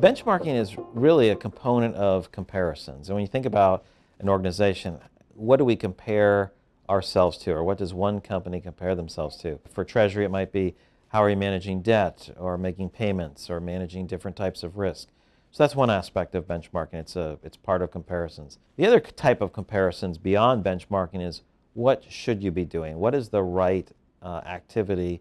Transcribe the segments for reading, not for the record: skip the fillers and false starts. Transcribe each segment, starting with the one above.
Benchmarking is really a component of comparisons. And when you think about an organization, what do we compare ourselves to, or what does one company compare themselves to? For Treasury, it might be how are you managing debt, or making payments, or managing different types of risk. So that's one aspect of benchmarking. It's part of comparisons. The other type of comparisons beyond benchmarking is what should you be doing? What is the right activity,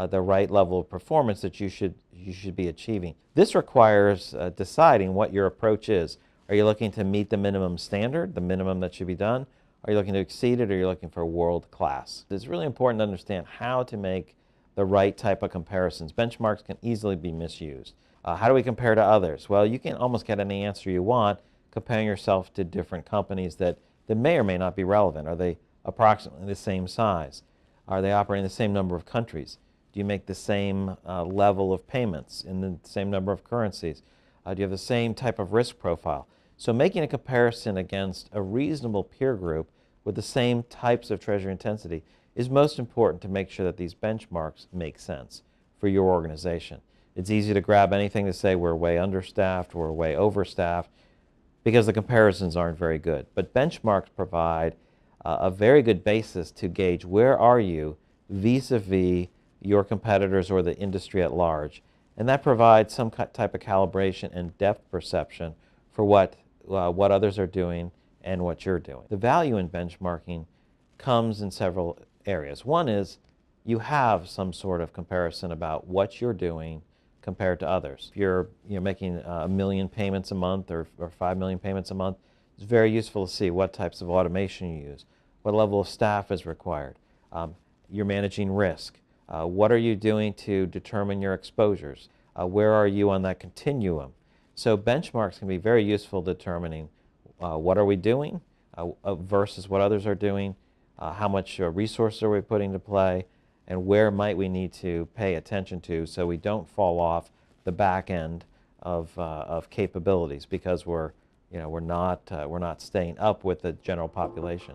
the right level of performance that you should be achieving? This requires deciding what your approach is. Are you looking to meet the minimum standard, the minimum that should be done? Are you looking to exceed it, or are you looking for world class? It's really important to understand how to make the right type of comparisons. Benchmarks can easily be misused. How do we compare to others? Well, you can almost get any answer you want comparing yourself to different companies that may or may not be relevant. Are they approximately the same size? Are they operating in the same number of countries? Do you make the same level of payments in the same number of currencies? Do you have the same type of risk profile? So making a comparison against a reasonable peer group with the same types of treasury intensity is most important to make sure that these benchmarks make sense for your organization. It's easy to grab anything to say we're way understaffed, we're way overstaffed, because the comparisons aren't very good. But benchmarks provide a very good basis to gauge where are you vis-a-vis your competitors or the industry at large. And that provides some type of calibration and depth perception for what others are doing and what you're doing. The value in benchmarking comes in several areas. One is you have some sort of comparison about what you're doing compared to others. If you're making 1 million payments a month or 5 million payments a month, it's very useful to see what types of automation you use, what level of staff is required. You're managing risk. What are you doing to determine your exposures? Where are you on that continuum? So benchmarks can be very useful determining what are we doing versus what others are doing, how much resources are we putting to play, and where might we need to pay attention to so we don't fall off the back end of capabilities because we're not staying up with the general population.